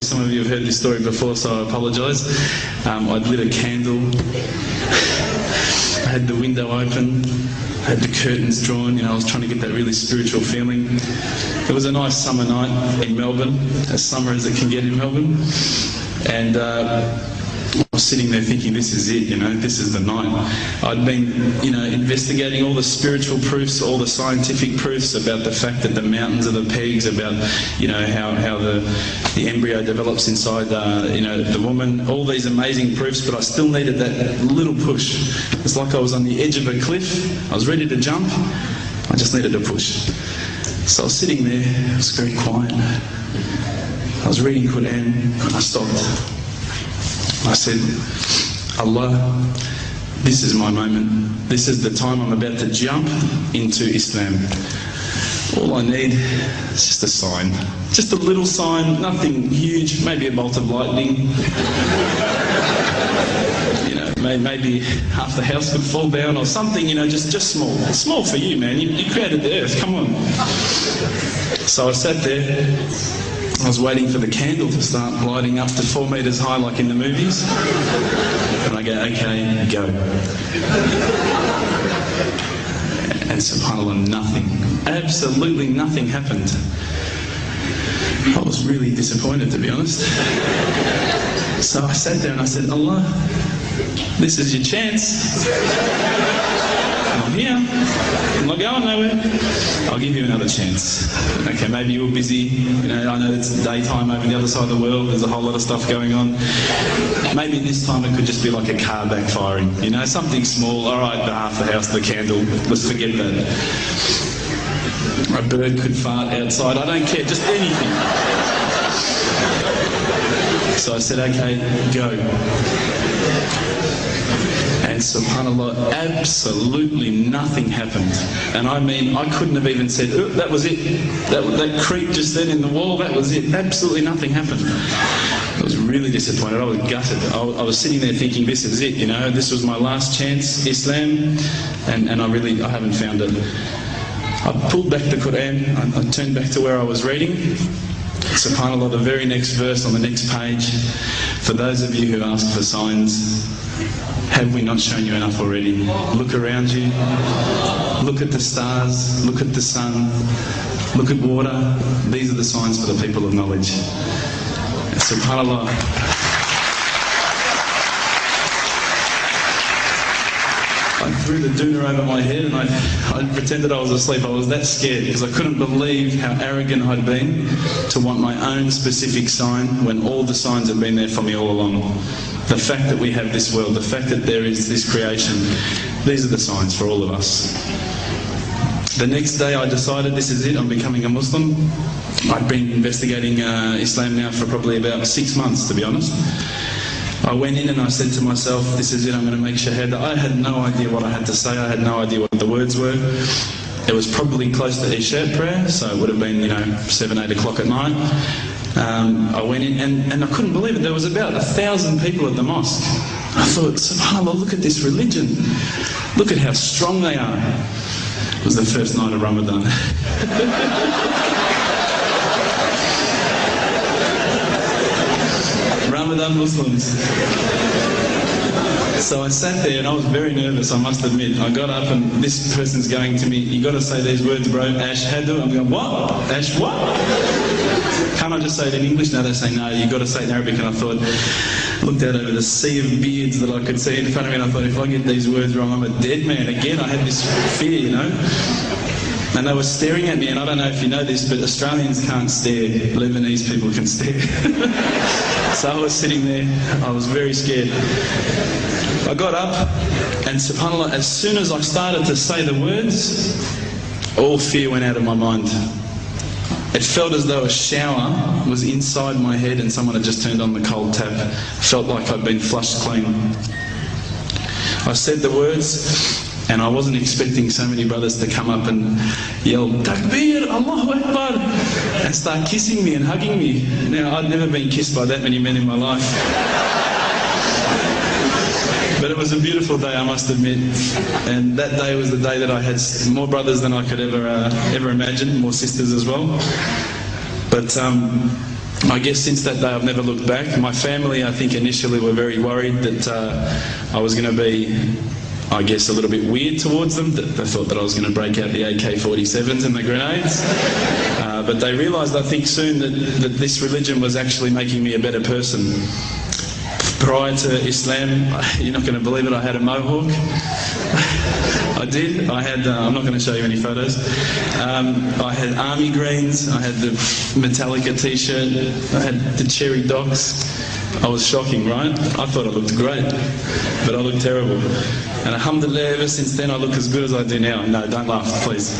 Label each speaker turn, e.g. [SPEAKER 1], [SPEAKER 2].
[SPEAKER 1] Some of you have heard this story before, so I apologise. I'd lit a candle, I had the window open, I had the curtains drawn, I was trying to get that really spiritual feeling. It was a nice summer night in Melbourne, as summer as it can get in Melbourne, and I was sitting there thinking, this is it, this is the night. I'd been, investigating all the spiritual proofs, all the scientific proofs about the fact that the mountains are the pegs, about, how the embryo develops inside, the woman, all these amazing proofs, but I still needed that little push. It's like I was on the edge of a cliff, I was ready to jump, I just needed a push. So I was sitting there, it was very quiet. I was reading Quran, I stopped. I said, Allah, this is my moment. This is the time I'm about to jump into Islam. All I need is just a sign. Just a little sign, nothing huge, maybe a bolt of lightning. Maybe half the house could fall down or something, just small. Small for you, man. You created the earth, come on. So I sat there. I was waiting for the candle to start lighting up to 4 metres high like in the movies. And I go, okay, go. And subhanAllah, nothing. Absolutely nothing happened. I was really disappointed, to be honest. So I sat there and I said, Allah, this is your chance. I'm here. I'm not going nowhere. I'll give you another chance. Okay, maybe you're busy. I know it's daytime over the other side of the world. There's a whole lot of stuff going on. Maybe this time it could just be like a car backfiring. Something small. All right, half the house, the candle. Let's forget that. A bird could fart outside. I don't care. Just anything. So I said, okay, go. And subhanAllah, absolutely nothing happened. And I mean, I couldn't have even said, oh, that was it. That creak just then in the wall, that was it. Absolutely nothing happened. I was really disappointed. I was gutted. I was sitting there thinking, this is it, this was my last chance, Islam, and I haven't found it. I pulled back the Quran, I turned back to where I was reading. SubhanAllah, the very next verse on the next page, for those of you who ask for signs, have we not shown you enough already? Look around you, look at the stars, look at the sun, look at water. These are the signs for the people of knowledge. SubhanAllah. I threw the doona over my head and I pretended I was asleep. I was that scared because I couldn't believe how arrogant I'd been to want my own specific sign when all the signs have been there for me all along. The fact that we have this world, the fact that there is this creation, these are the signs for all of us. The next day I decided this is it, I'm becoming a Muslim. I'd been investigating Islam now for probably about 6 months, to be honest. I went in and I said to myself, this is it, I'm going to make shahada. I had no idea what I had to say, I had no idea what the words were. It was probably close to Isha prayer, so it would have been, 7, 8 o'clock at night. I went in and I couldn't believe it, there was about 1,000 people at the mosque. I thought, subhanAllah, look at this religion. Look at how strong they are. It was the first night of Ramadan. Ramadan Muslims. So I sat there and I was very nervous, I must admit. I got up and this person's going to me, you got to say these words, bro, Ashhadu. I'm going, what? Ash what? Can't I just say it in English? No, they say, no, you got to say it in Arabic. And I thought, looked out over the sea of beards that I could see in front of me and I thought, if I get these words wrong, I'm a dead man. Again, I had this fear, And they were staring at me, and I don't know if you know this, but Australians can't stare. Lebanese people can stare. So I was sitting there, I was very scared. I got up, and subhanAllah, as soon as I started to say the words, all fear went out of my mind. It felt as though a shower was inside my head and someone had just turned on the cold tap. Felt like I'd been flushed clean. I said the words, and I wasn't expecting so many brothers to come up and yell, Takbir, Allahu Akbar, and start kissing me and hugging me. Now, I'd never been kissed by that many men in my life. But it was a beautiful day, I must admit. And that day was the day that I had more brothers than I could ever imagine, more sisters as well. But I guess since that day I've never looked back. My family, I think, initially were very worried that I was going to be, I guess, a little bit weird towards them. They thought that I was going to break out the AK-47s and the grenades. But they realised, I think, soon that this religion was actually making me a better person. Prior to Islam, you're not going to believe it, I had a mohawk. I did. I had, I'm not going to show you any photos. I had army greens, I had the Metallica t-shirt, I had the cherry docs. I was shocking, right? I thought I looked great, but I looked terrible. And alhamdulillah, ever since then I look as good as I do now. No, don't laugh, please.